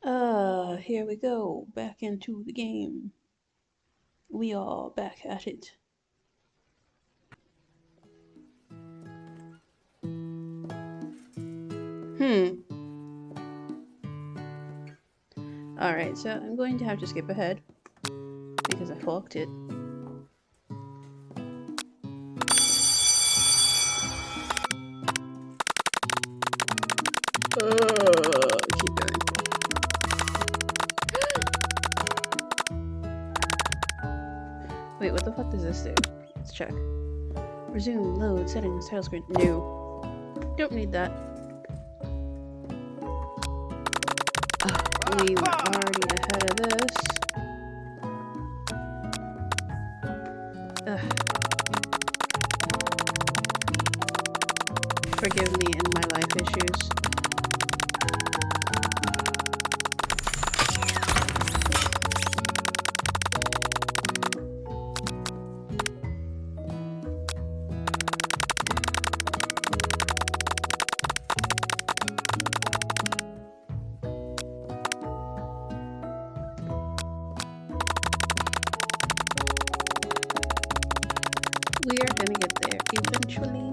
Here we go. Back into the game. We are back at it. Hmm. Alright, so I'm going to have to skip ahead because I fucked it. Keep going. Wait, what the fuck does this do? Let's check. Resume, load, settings, title screen. No. Don't need that. We were already ahead of this. Ugh. Forgive me and my life issues. We are gonna get there eventually.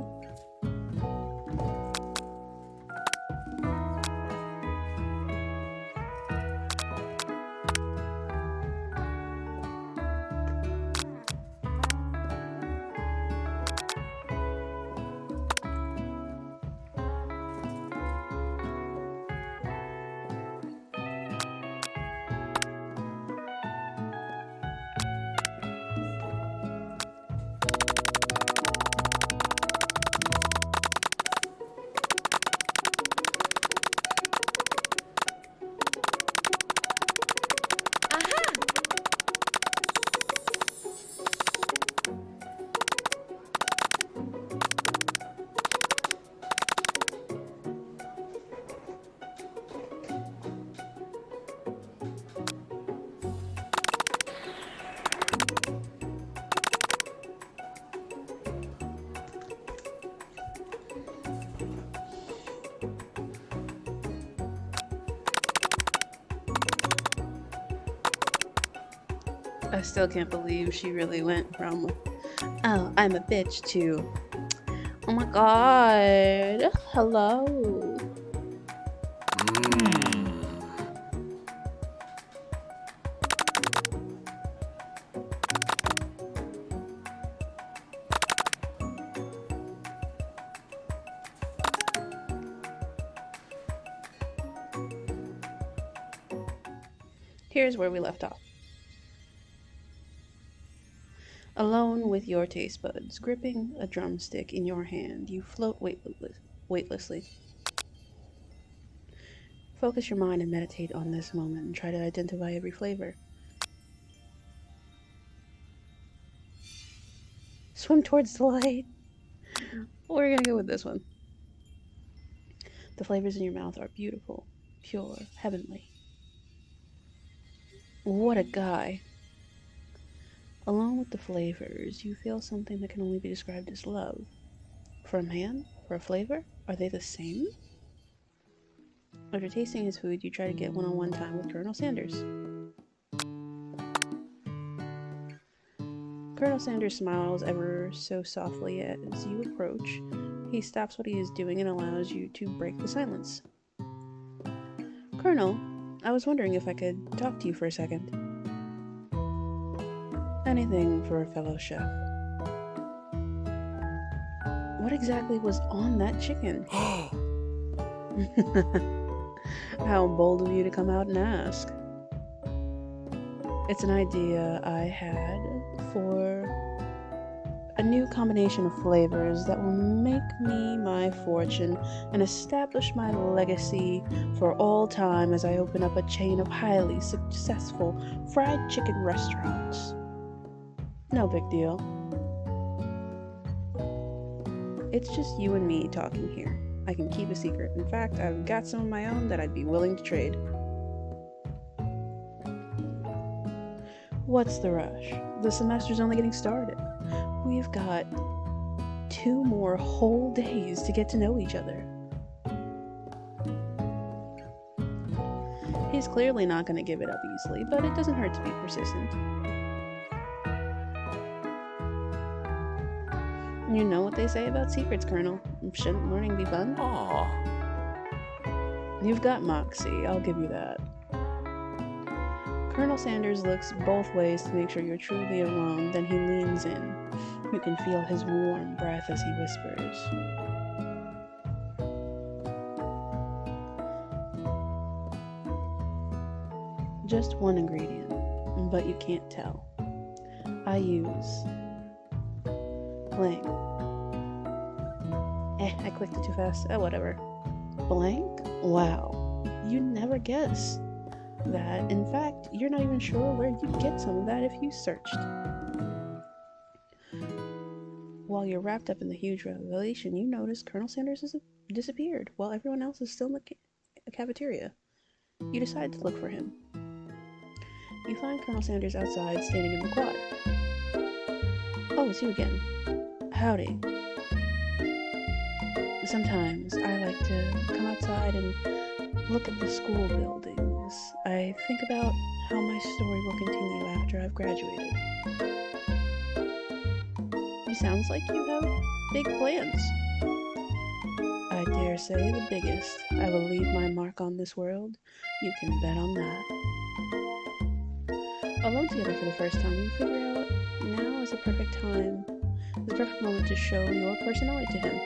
I still can't believe she really went from, oh, I'm a bitch to, oh my god, hello. Here's where we left off. Alone with your taste buds, gripping a drumstick in your hand, you float weightlessly. Focus your mind and meditate on this moment and try to identify every flavor. Swim towards the light. We're gonna go with this one. The flavors in your mouth are beautiful, pure, heavenly. What a guy. Along with the flavors, you feel something that can only be described as love. For a man? For a flavor? Are they the same? After tasting his food, you try to get one-on-one time with Colonel Sanders. Colonel Sanders smiles ever so softly as you approach. He stops what he is doing and allows you to break the silence. Colonel, I was wondering if I could talk to you for a second. Anything for a fellow chef. What exactly was on that chicken? How bold of you to come out and ask. It's an idea I had for a new combination of flavors that will make me my fortune and establish my legacy for all time as I open up a chain of highly successful fried chicken restaurants. No big deal. It's just you and me talking here. I can keep a secret. In fact, I've got some of my own that I'd be willing to trade. What's the rush? The semester's only getting started. We've got 2 more whole days to get to know each other. He He's clearly not going to give it up easily, but it doesn't hurt to be persistent. You know what they say about secrets, Colonel. Shouldn't learning be fun? Aw. You've got moxie, I'll give you that. Colonel Sanders looks both ways to make sure you're truly alone, then he leans in. You can feel his warm breath as he whispers. Just one ingredient, but you can't tell. I use blank. I clicked it too fast. Whatever. Blank? Wow. You never guess that. In fact, you're not even sure where you'd get some of that if you searched. While you're wrapped up in the huge revelation, you notice Colonel Sanders has disappeared while everyone else is still in the cafeteria. You decide to look for him. You find Colonel Sanders outside, standing in the quad. Oh, it's you again. Howdy. Sometimes I like to come outside and look at the school buildings. I think about how my story will continue after I've graduated. It sounds like you have big plans. I dare say the biggest. I will leave my mark on this world. You can bet on that. Alone together for the first time, you figure out now is the perfect time, the perfect moment to show your personality to him.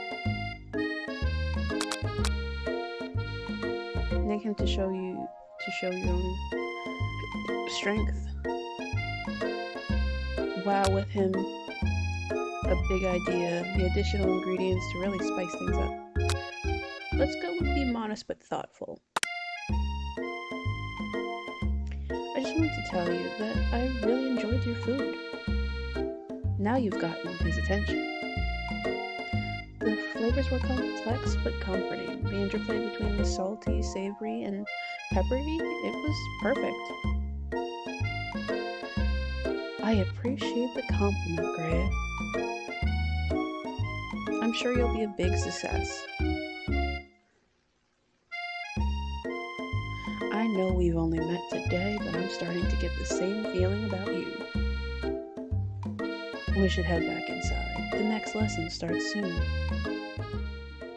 Make him to show your own strength. Wow, with him, a big idea, the additional ingredients to really spice things up. Let's go with be modest but thoughtful. I just wanted to tell you that I really enjoyed your food. Now you've gotten his attention. The flavors were complex but comforting. The interplay between the salty, savory, and peppery, it was perfect. I appreciate the compliment, Gray. I'm sure you'll be a big success. I know we've only met today, but I'm starting to get the same feeling about you. We should head back inside. The next lesson starts soon.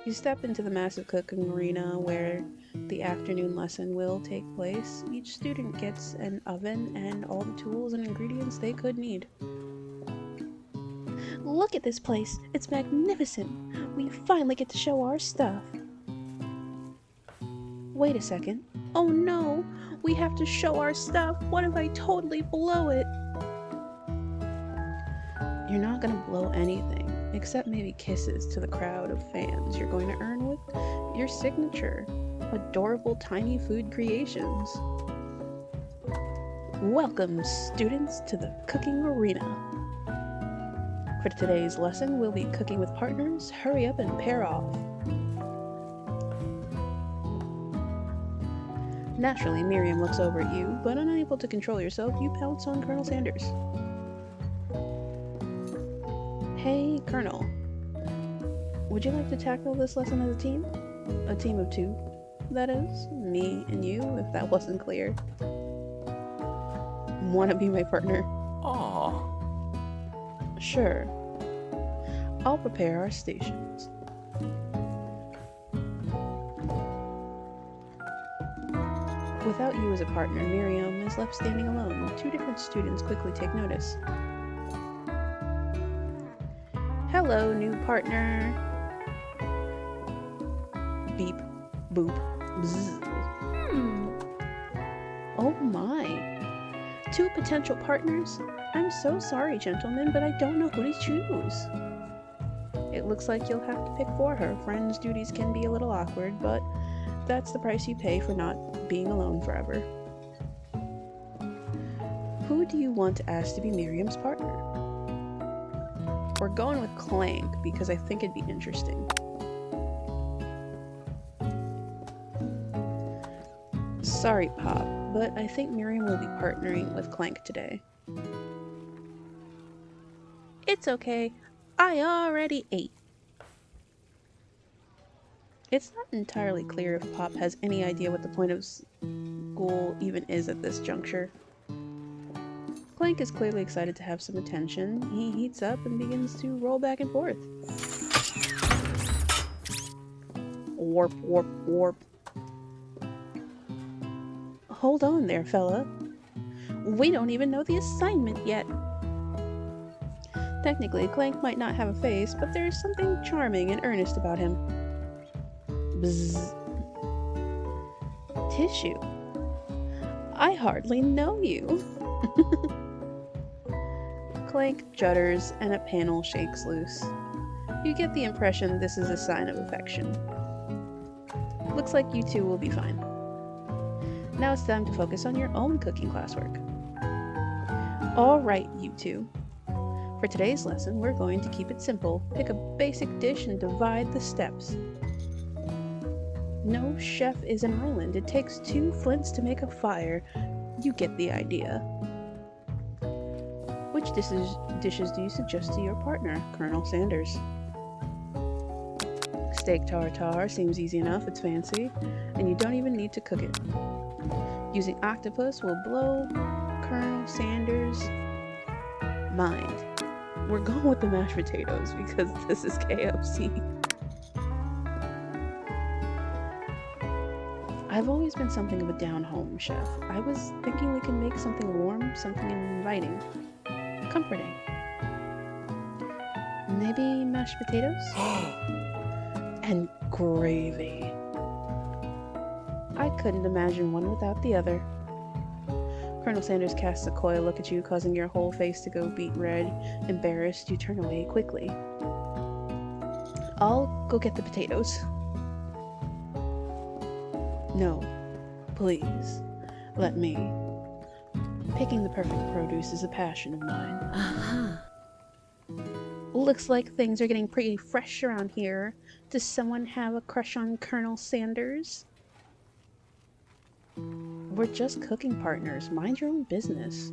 You step into the massive cooking arena where the afternoon lesson will take place. Each student gets an oven and all the tools and ingredients they could need. Look at this place. It's magnificent. We finally get to show our stuff. Wait a second. Oh no! We have to show our stuff. What if I totally blow it? You're not gonna blow anything, except maybe kisses to the crowd of fans you're going to earn with your signature, adorable tiny food creations. Welcome, students, to the cooking arena. For today's lesson, we'll be cooking with partners. Hurry up and pair off. Naturally, Miriam looks over at you, but unable to control yourself, you pounce on Colonel Sanders. Hey, Colonel. Would you like to tackle this lesson as a team? A team of two, that is. Me and you, if that wasn't clear. Wanna be my partner? Aw. Sure. I'll prepare our stations. Without you as a partner, Miriam is left standing alone. Two different students quickly take notice. Hello, new partner. Beep, boop, bzz. Oh my. Two potential partners? I'm so sorry, gentlemen, but I don't know who to choose. It looks like you'll have to pick for her. Friends' duties can be a little awkward, but that's the price you pay for not being alone forever. Who do you want to ask to be Miriam's partner? We're going with Clank because I think it'd be interesting. Sorry, Pop, but I think Miriam will be partnering with Clank today. It's okay. I already ate. It's not entirely clear if Pop has any idea what the point of school even is at this juncture. Clank is clearly excited to have some attention. He heats up and begins to roll back and forth. Warp, warp, warp. Hold on there, fella. We don't even know the assignment yet. Technically, Clank might not have a face, but there's something charming and earnest about him. Bzzz. Tissue. I hardly know you. Clank judders and a panel shakes loose. You get the impression this is a sign of affection. Looks like you two will be fine. Now it's time to focus on your own cooking classwork. Alright, you two. For today's lesson, we're going to keep it simple. Pick a basic dish and divide the steps. No chef is an island. It takes 2 flints to make a fire. You get the idea. Which dishes do you suggest to your partner, Colonel Sanders? Steak tartare seems easy enough, it's fancy, and you don't even need to cook it. Using octopus will blow Colonel Sanders' mind. We're going with the mashed potatoes because this is KFC. I've always been something of a down-home chef. I was thinking we can make something warm, something inviting, comforting. Maybe mashed potatoes? And gravy. I couldn't imagine one without the other. Colonel Sanders casts a coy look at you, causing your whole face to go beet red. Embarrassed, you turn away quickly. I'll go get the potatoes. No, please, let me. Picking the perfect produce is a passion of mine. Looks like things are getting pretty fresh around here. Does someone have a crush on Colonel Sanders? We're just cooking partners. Mind your own business.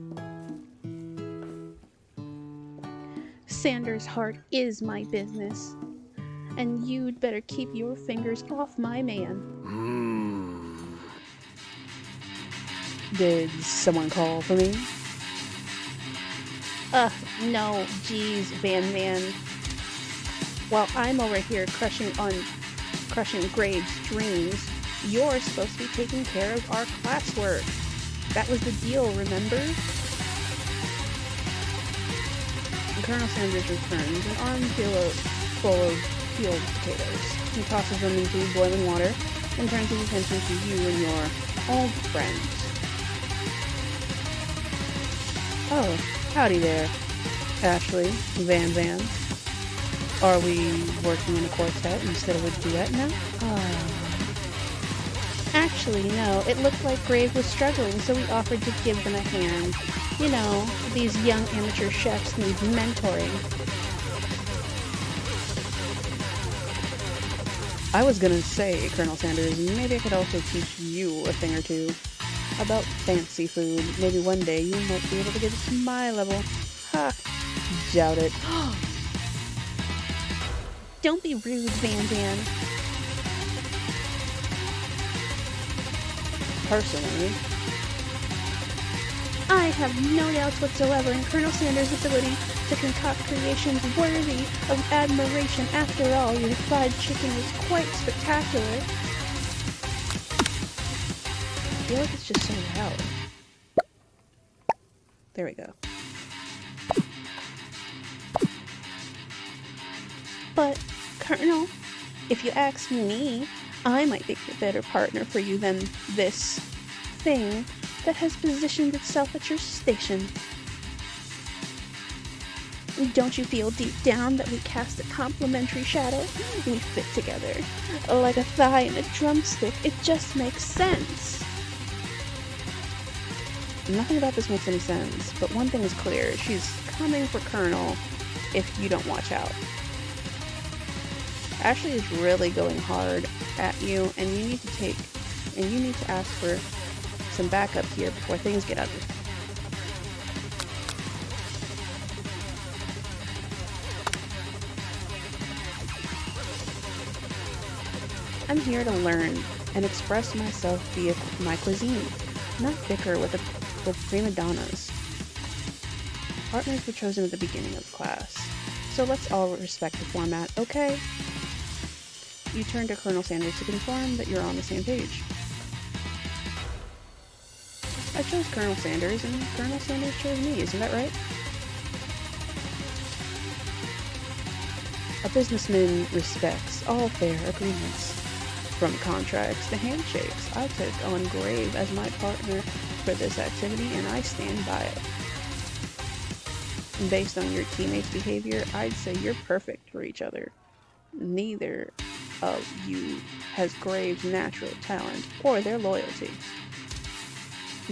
Sanders' heart is my business. And you'd better keep your fingers off my man. Did someone call for me? No, geez, Van. While I'm over here crushing Graves' dreams, you're supposed to be taking care of our classwork. That was the deal, remember? Colonel Sanders returns, an armful full of peeled potatoes. He tosses them into boiling water and turns his attention to you and your old friends. Oh, howdy there, Ashley, Van. Are we working in a quartet instead of a duet now? Actually, no. It looked like Grave was struggling, so we offered to give them a hand. You know, these young amateur chefs need mentoring. I was gonna say, Colonel Sanders, maybe I could also teach you a thing or two about fancy food. Maybe one day you might be able to get it to my level. Ha! Doubt it. Don't be rude, Van. Personally, I have no doubts whatsoever in Colonel Sanders' ability to concoct creations worthy of admiration. After all, your fried chicken is quite spectacular. I feel like it's just so loud. There we go. But, Colonel, if you ask me, I might be a better partner for you than this thing that has positioned itself at your station. Don't you feel deep down that we cast a complementary shadow? We fit together, like a thigh and a drumstick. It just makes sense. Nothing about this makes any sense, but one thing is clear. She's coming for Colonel if you don't watch out. Ashley is really going hard at you, and you need to ask for some backup here before things get ugly. I'm here to learn and express myself via my cuisine. not bicker with prima donnas. Partners were chosen at the beginning of class, so let's all respect the format, okay? You turn to Colonel Sanders to confirm that you're on the same page. I chose Colonel Sanders, and Colonel Sanders chose me, isn't that right? A businessman respects all fair agreements. From contracts to handshakes, I took on Grave as my partner for this activity, and I stand by it. Based on your teammates' behavior, I'd say you're perfect for each other. Neither of you has Grave's natural talent or their loyalty.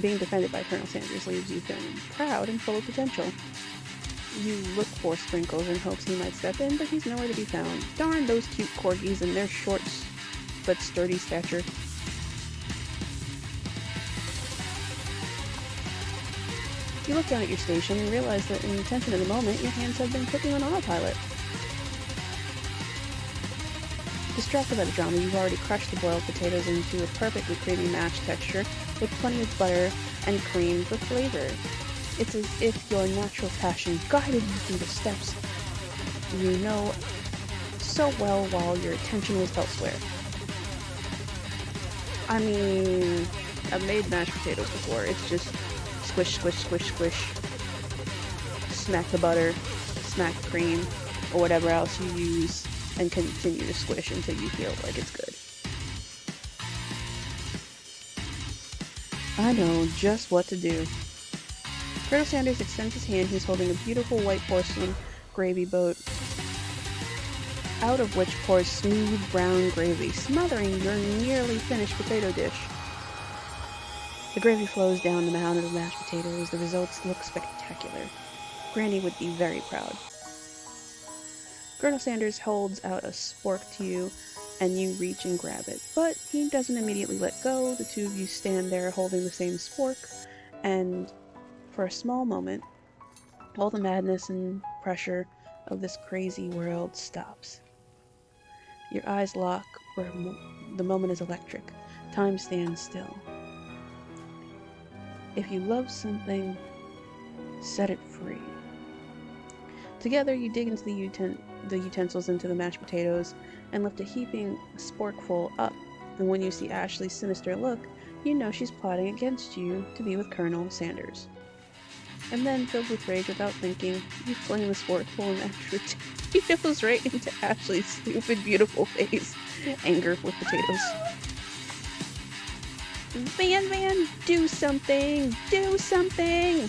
Being defended by Colonel Sanders leaves you feeling proud and full of potential. You look for Sprinkles in hopes he might step in, but he's nowhere to be found. Darn those cute corgis and their short but sturdy stature. You look down at your station and realize that in the tension of the moment, your hands have been cooking on autopilot. Distracted by the drama, you've already crushed the boiled potatoes into a perfectly creamy mash texture with plenty of butter and cream for flavor. It's as if your natural passion guided you through the steps you know so well while your attention was elsewhere. I mean, I've made mashed potatoes before. It's just squish, squish, squish, squish. Smack the butter, smack the cream, or whatever else you use, and continue to squish until you feel like it's good. I know just what to do. Colonel Sanders extends his hand. He's holding a beautiful white porcelain gravy boat, out of which pours smooth brown gravy, smothering your nearly finished potato dish. The gravy flows down the mound of mashed potatoes. The results look spectacular. Granny would be very proud. Colonel Sanders holds out a spork to you, and you reach and grab it. But he doesn't immediately let go. The two of you stand there holding the same spork, and for a small moment, all the madness and pressure of this crazy world stops. Your eyes lock, where the moment is electric. Time stands still. If you love something, set it free. Together, you dig into the utensils into the mashed potatoes and lift a heaping sporkful up. And when you see Ashley's sinister look, you know she's plotting against you to be with Colonel Sanders. And then, filled with rage without thinking, you fling the sporkful of mashed potatoes right into Ashley's stupid, beautiful face. Anger with potatoes. Van, do something! Do something!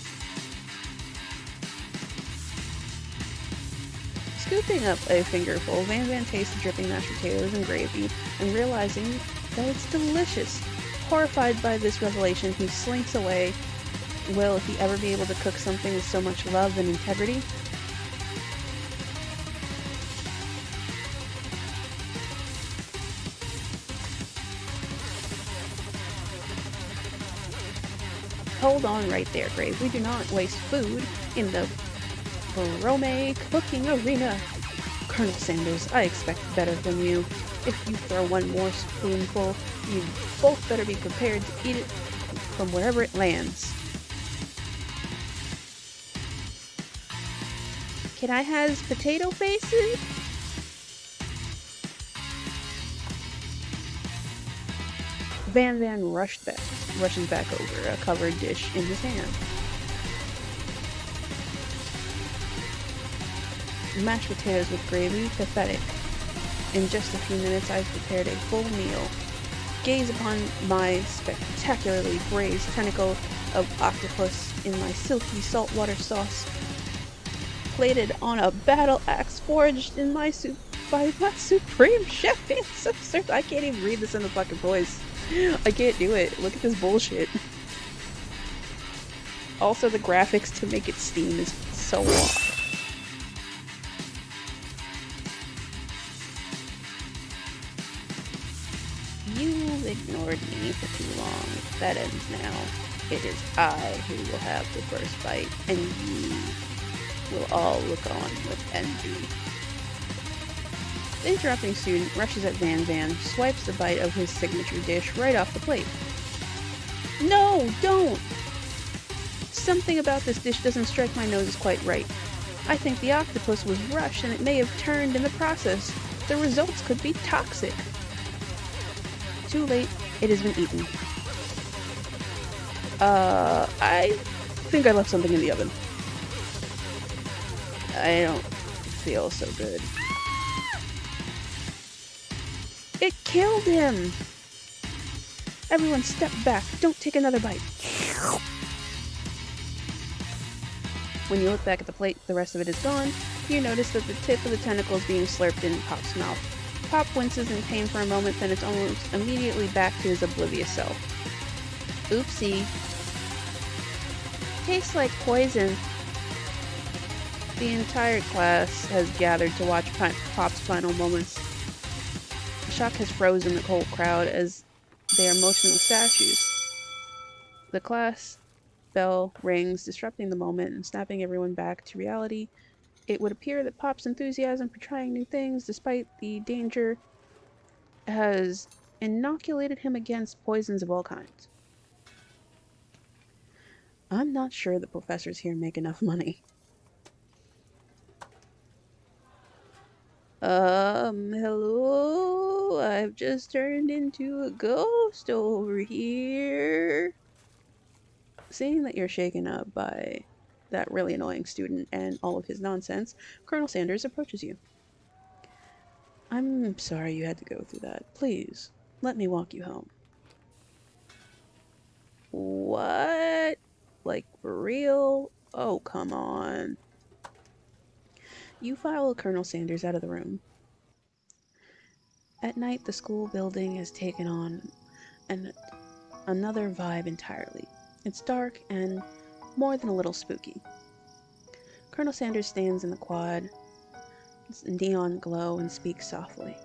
Scooping up a fingerful, Van tastes the dripping mashed potatoes and gravy, and realizing that it's delicious. Horrified by this revelation, he slinks away. Will he ever be able to cook something with so much love and integrity? Hold on right there, Grave. We do not waste food in the Rome cooking arena. Colonel Sanders, I expect better from you. If you throw one more spoonful, you both better be prepared to eat it from wherever it lands. Can I have potato faces? Van rushes back over a covered dish in his hand. Mashed potatoes with gravy, pathetic. In just a few minutes, I've prepared a full meal. Gaze upon my spectacularly braised tentacle of octopus in my silky saltwater sauce, plated on a battle axe forged in my soup by my supreme chef ancestors. I can't even read this in the fucking voice. I can't do it. Look at this bullshit. Also, the graphics to make it steam is so off. You've ignored me for too long. That ends now. It is I who will have the first bite, and you will all look on with envy. The interrupting student rushes at Van, swipes the bite of his signature dish right off the plate. No, don't! Something about this dish doesn't strike my nose as quite right. I think the octopus was rushed and it may have turned in the process. The results could be toxic. Too late, it has been eaten. I think I left something in the oven. I don't feel so good. It killed him! Everyone step back. Don't take another bite. When you look back at the plate, the rest of it is gone. You notice that the tip of the tentacle is being slurped in Pop's mouth. Pop winces in pain for a moment, then it's almost immediately back to his oblivious self. Oopsie. Tastes like poison. The entire class has gathered to watch Pop's final moments. Shock has frozen the whole crowd as they are motionless statues. The class bell rings, disrupting the moment and snapping everyone back to reality. It would appear that Pop's enthusiasm for trying new things, despite the danger, has inoculated him against poisons of all kinds. I'm not sure the professors here make enough money. Hello? I've just turned into a ghost over here. Seeing that you're shaken up by that really annoying student and all of his nonsense, Colonel Sanders approaches you. I'm sorry you had to go through that. Please, let me walk you home. What? Like, for real? Oh, come on. You follow Colonel Sanders out of the room. At night, the school building has taken on another vibe entirely. It's dark and more than a little spooky. Colonel Sanders stands in the quad, neon glow, and speaks softly.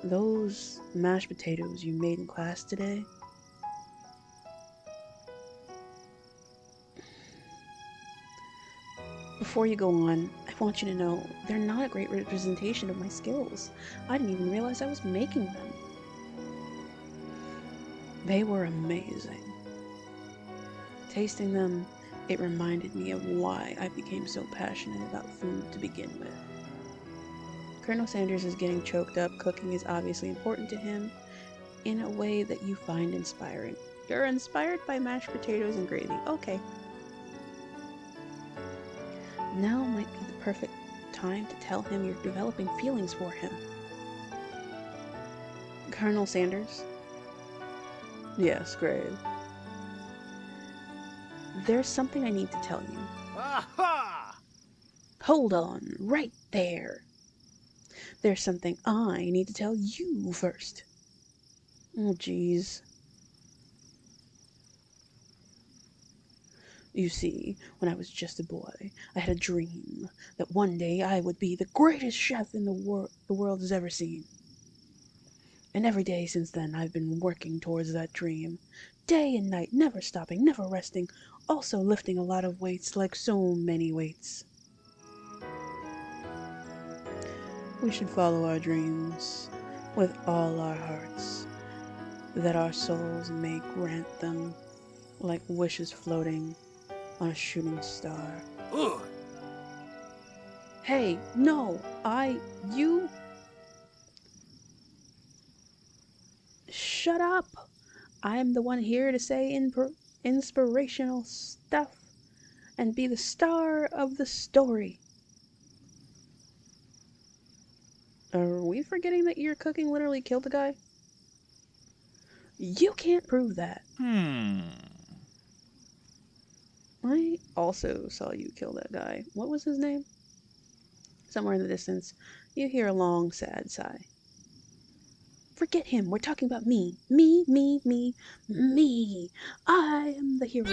Those mashed potatoes you made in class today? Before you go on, I want you to know they're not a great representation of my skills. I didn't even realize I was making them. They were amazing. Tasting them, it reminded me of why I became so passionate about food to begin with. Colonel Sanders is getting choked up. Cooking is obviously important to him in a way that you find inspiring. You're inspired by mashed potatoes and gravy. Okay. Now might be the perfect time to tell him you're developing feelings for him. Colonel Sanders? Yes, grave. There's something I need to tell you. Aha! Hold on, right there. There's something I need to tell you first. Oh, jeez. You see, when I was just a boy, I had a dream that one day I would be the greatest chef in the world has ever seen. And every day since then, I've been working towards that dream. Day and night, never stopping, never resting, also lifting a lot of weights, like so many weights. We should follow our dreams with all our hearts, that our souls may grant them like wishes floating on a shooting star. Ugh. Hey, no, you... Shut up! I'm the one here to say inspirational stuff and be the star of the story. Are we forgetting that your cooking literally killed a guy? You can't prove that. I also saw you kill that guy. What was his name? Somewhere in the distance, you hear a long, sad sigh. Forget him. We're talking about me. Me. I am the hero.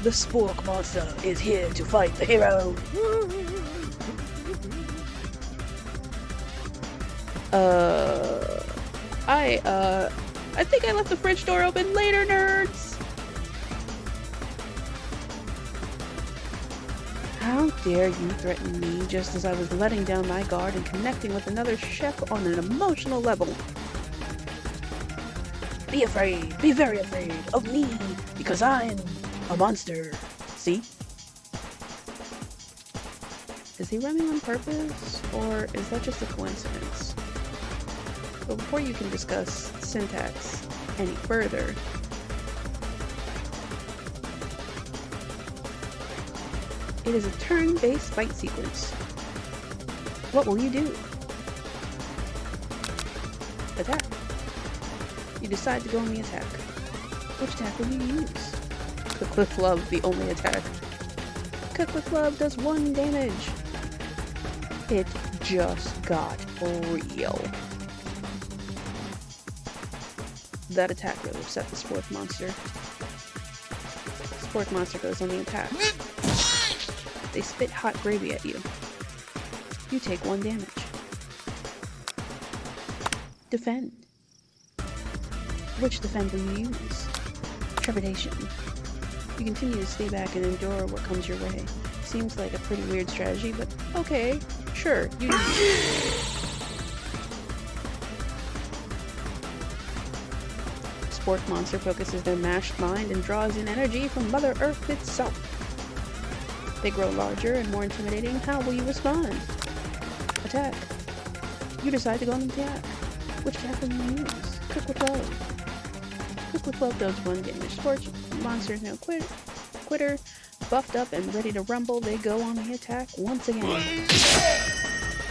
The spork monster is here to fight the hero. I think I left the fridge door open. Later, nerds! How dare you threaten me just as I was letting down my guard and connecting with another chef on an emotional level? Be afraid, be very afraid of me, because I'm a monster. See? Is he running on purpose, or is that just a coincidence? But before you can discuss syntax any further, it is a turn-based fight sequence. What will you do? Attack. You decide to go on the attack. Which attack will you use? Cook with Love, the only attack. Cook with Love does 1 damage. It just got real. That attack really upset the Spork Monster. Spork Monster goes on the attack. They spit hot gravy at you. You take 1 damage. Defend. Which defend will you use? Trepidation. You continue to stay back and endure what comes your way. Seems like a pretty weird strategy, but okay, sure, you do. Spork Monster focuses their mashed mind and draws in energy from Mother Earth itself. They grow larger and more intimidating. How will you respond? Attack. You decide to go on the attack. Which attack will you use? Cook with Love. Cook with Love does 1 damage. Spork Monster is now quitter, buffed up and ready to rumble. They go on the attack once again.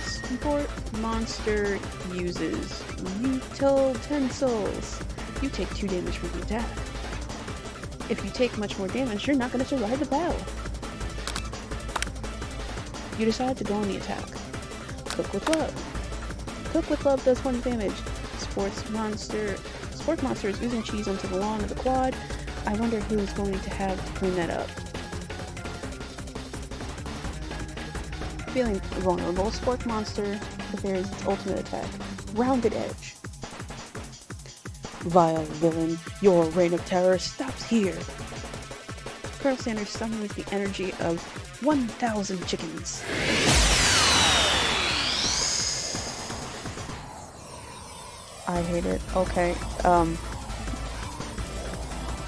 Spork Monster uses utensils. You take 2 damage from the attack. If you take much more damage, you're not going to survive the battle. You decide to go on the attack. Cook with Love. Cook with Love does 1 damage. Spork Monster is oozing cheese onto the lawn of the quad. I wonder who is going to have to clean that up. Feeling vulnerable, Spork Monster prepares its ultimate attack. Rounded Edge. Vile villain, your reign of terror stops here. Colonel Sanders summons the energy of 1,000 chickens. I hate it. Okay,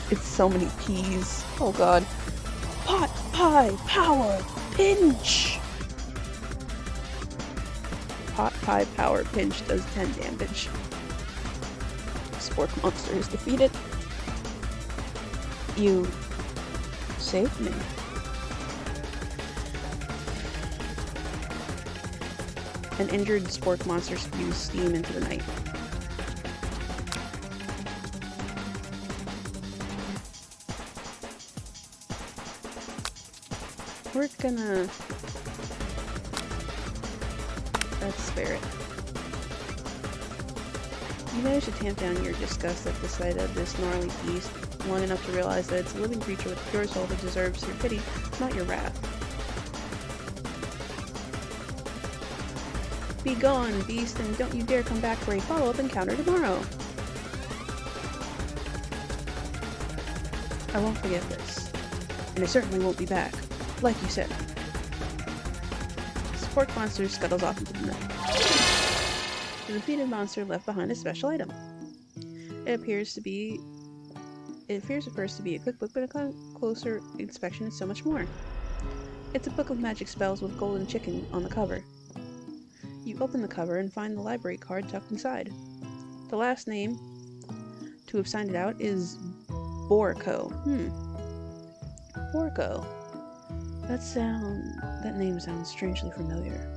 it's so many P's. Oh god. Pot pie power pinch! Pot pie power pinch does 10 damage. Spork Monster is defeated. You saved me. An injured Spork Monster spews steam into the night. We're gonna... let's spare it. You manage to tamp down your disgust at the sight of this gnarly beast long enough to realize that it's a living creature with pure soul that deserves your pity, not your wrath. Be gone, beast, and don't you dare come back for a follow-up encounter tomorrow. I won't forget this, and I certainly won't be back, like you said. Spork Monster scuttles off into the night. The defeated monster left behind a special item. It appears at first to be a quick book, but upon closer inspection it's so much more. It's a book of magic spells with golden chicken on the cover. You open the cover and find the library card tucked inside. The last name to have signed it out is Borco. Borco. That name sounds strangely familiar.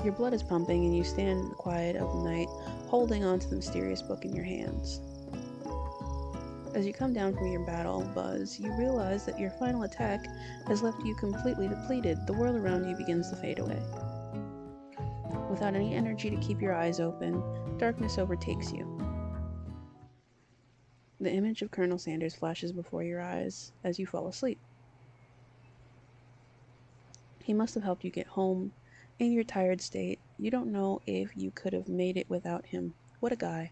Your blood is pumping and you stand in the quiet of the night, holding onto the mysterious book in your hands. As you come down from your battle buzz, you realize that your final attack has left you completely depleted. The world around you begins to fade away. Without any energy to keep your eyes open, darkness overtakes you. The image of Colonel Sanders flashes before your eyes as you fall asleep. He must have helped you get home. In your tired state, you don't know if you could have made it without him. What a guy.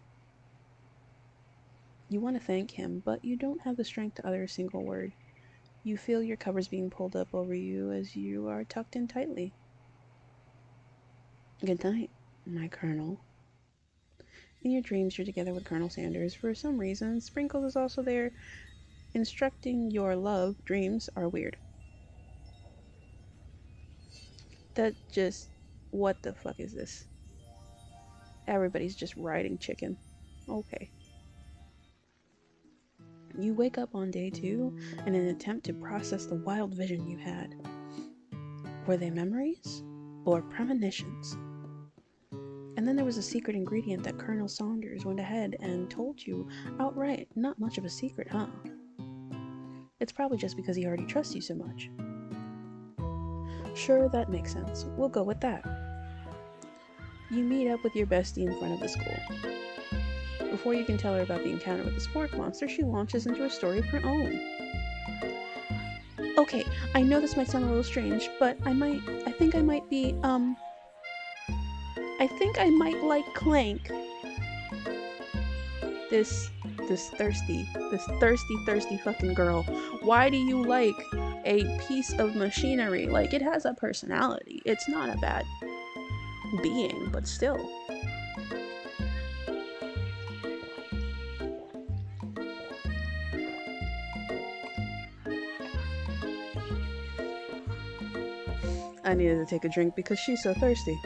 You want to thank him, but you don't have the strength to utter a single word. You feel your covers being pulled up over you as you are tucked in tightly. Good night, my Colonel. In your dreams, you're together with Colonel Sanders. For some reason, Sprinkles is also there, instructing your love. Dreams are weird. That just... What the fuck is this? Everybody's just riding chicken. Okay. You wake up on day 2 in an attempt to process the wild vision you had. Were they memories or premonitions? And then there was a secret ingredient that Colonel Saunders went ahead and told you outright. Not much of a secret, huh? It's probably just because he already trusts you so much. Sure, that makes sense. We'll go with that. You meet up with your bestie in front of the school. Before you can tell her about the encounter with the spork monster, she launches into a story of her own. Okay, I know this might sound a little strange, but I think I might like Clank. This thirsty fucking girl. Why do you like a piece of machinery? Like, it has a personality. It's not a bad being, but still. I needed to take a drink because she's so thirsty.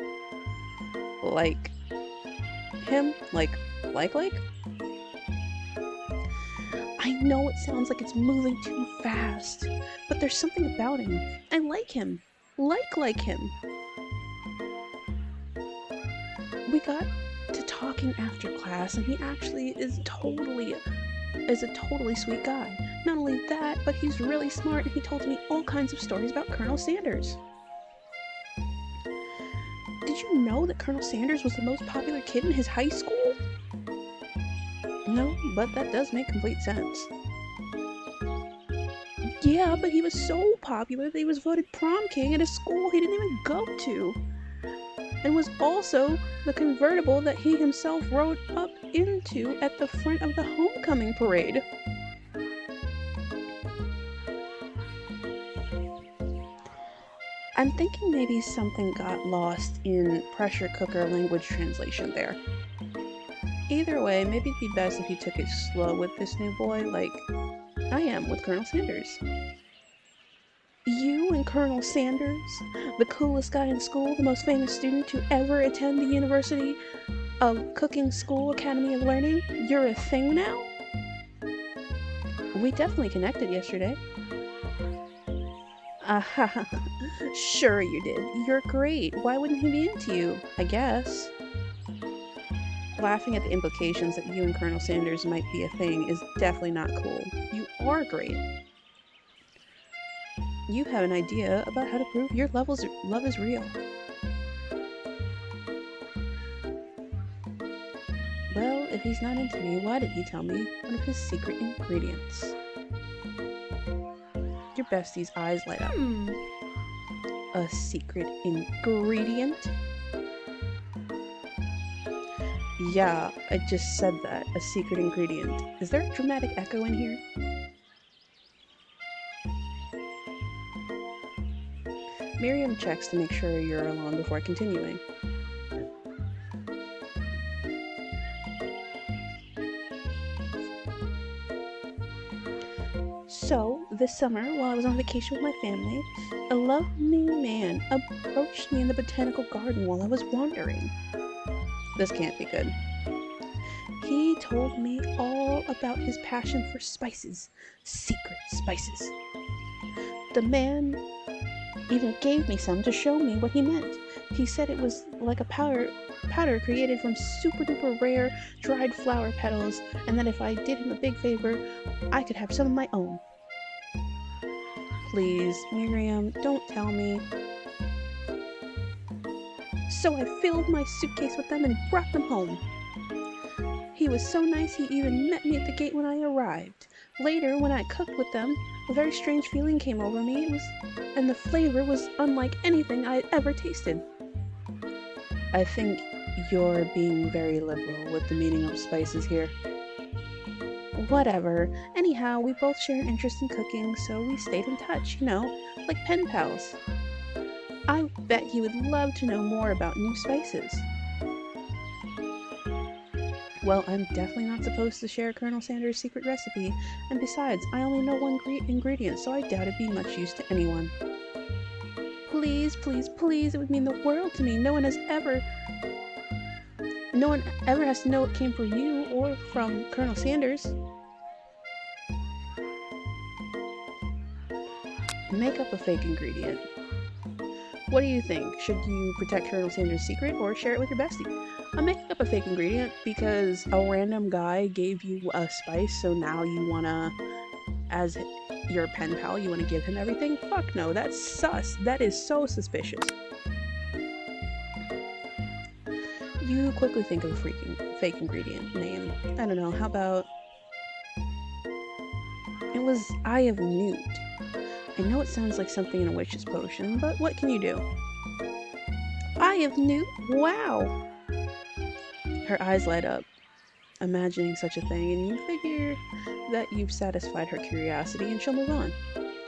Like him? Like? I know it sounds like it's moving too fast, but there's something about him. I like him. Like him. We got to talking after class, and he actually is a totally sweet guy. Not only that, but he's really smart, and he told me all kinds of stories about Colonel Sanders. Did you know that Colonel Sanders was the most popular kid in his high school? No, but that does make complete sense. Yeah, but he was so popular that he was voted prom king at a school he didn't even go to. And was also the convertible that he himself rode up into at the front of the homecoming parade. I'm thinking maybe something got lost in pressure cooker language translation there. Either way, maybe it'd be best if you took it slow with this new boy, like I am with Colonel Sanders. You and Colonel Sanders, the coolest guy in school, the most famous student to ever attend the University of Cooking School Academy of Learning, you're a thing now? We definitely connected yesterday. Sure you did. You're great. Why wouldn't he be into you? I guess. Laughing at the implications that you and Colonel Sanders might be a thing is definitely not cool. You are great. You have an idea about how to prove your love is real. Well, if he's not into me, why did he tell me one of his secret ingredients? Your bestie's eyes light up. A secret ingredient? Yeah, I just said that. A secret ingredient. Is there a dramatic echo in here? Miriam checks to make sure you're alone before continuing. So, this summer, while I was on vacation with my family, a lovely man approached me in the botanical garden while I was wandering. This can't be good. He told me all about his passion for spices, secret spices. The man even gave me some to show me what he meant. He said it was like a powder created from super duper rare dried flower petals, and that if I did him a big favor, I could have some of my own. Please, Miriam, don't tell me. So I filled my suitcase with them and brought them home. He was so nice he even met me at the gate when I arrived. Later, when I cooked with them, a very strange feeling came over me, and the flavor was unlike anything I had ever tasted. I think you're being very liberal with the meaning of spices here. Whatever. Anyhow, we both share an interest in cooking, so we stayed in touch, like pen pals. I bet he would love to know more about new spices. Well, I'm definitely not supposed to share Colonel Sanders' secret recipe, and besides, I only know one ingredient, so I doubt it'd be much use to anyone. Please, please, please, it would mean the world to me. No one ever has to know it came from you or from Colonel Sanders. Make up a fake ingredient. What do you think? Should you protect Colonel Sanders' secret or share it with your bestie? I'm making up a fake ingredient because a random guy gave you a spice, so now you wanna, as your pen pal, you wanna give him everything? Fuck no, that's sus. That is so suspicious. You quickly think of a fake ingredient name. I don't know, how about... It was Eye of Newt. I know it sounds like something in a witch's potion, but what can you do? Eye of Newt? Wow! Her eyes light up, imagining such a thing, and you figure that you've satisfied her curiosity and she'll move on.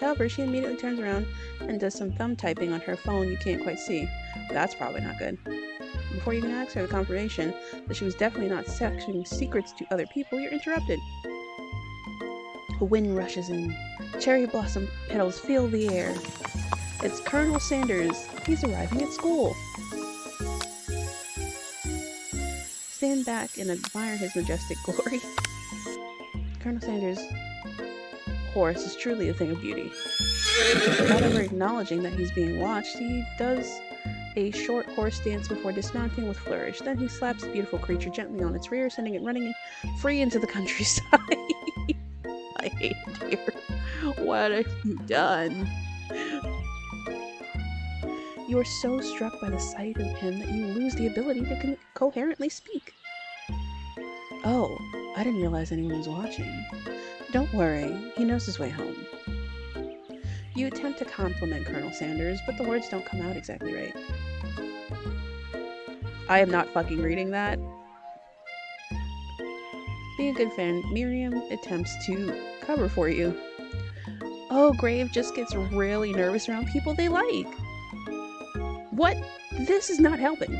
However, she immediately turns around and does some thumb typing on her phone you can't quite see. That's probably not good. Before you can ask her the confirmation that she was definitely not sexing secrets to other people, you're interrupted. A wind rushes in. Cherry blossom petals fill the air. It's Colonel Sanders. He's arriving at school. Stand back and admire his majestic glory. Colonel Sanders' horse is truly a thing of beauty. Without ever acknowledging that he's being watched, he does a short horse dance before dismounting with flourish. Then he slaps the beautiful creature gently on its rear, sending it running free into the countryside. I hate it here. What have you done? You are so struck by the sight of him that you lose the ability to coherently speak. Oh, I didn't realize anyone was watching. Don't worry, he knows his way home. You attempt to compliment Colonel Sanders, but the words don't come out exactly right. I am not fucking reading that. Being a good fan, Miriam attempts to cover for you. Oh, Grave just gets really nervous around people they like. What? This is not helping.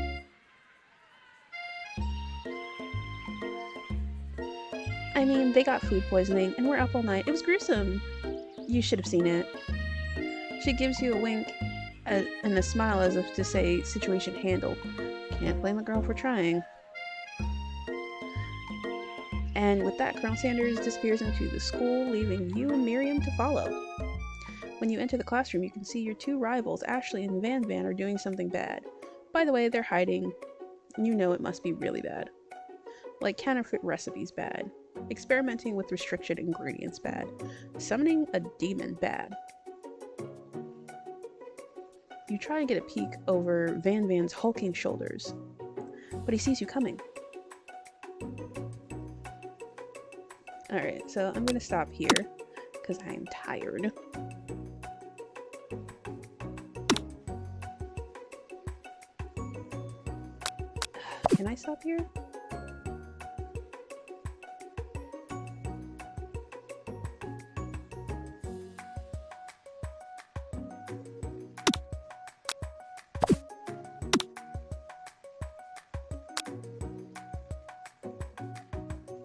I mean, they got food poisoning and we're up all night. It was gruesome. You should have seen it. She gives you a wink and a smile as if to say, situation handled. Can't blame the girl for trying. And with that, Colonel Sanders disappears into the school, leaving you and Miriam to follow. When you enter the classroom, you can see your two rivals, Ashley and Van Van, are doing something bad. By the way, they're hiding. You know it must be really bad. Like counterfeit recipes bad. Experimenting with restricted ingredients bad. Summoning a demon bad. You try and get a peek over Van Van's hulking shoulders, but he sees you coming. Alright, so I'm gonna stop here, because I am tired. Can I stop here?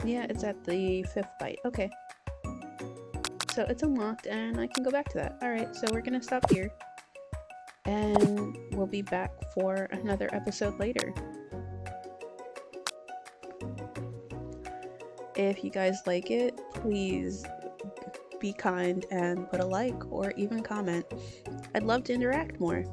Yeah, it's at the 5th bite. Okay. So it's unlocked and I can go back to that. Alright, so we're gonna stop here. And we'll be back for another episode later. If you guys like it, please be kind and put a like or even comment. I'd love to interact more.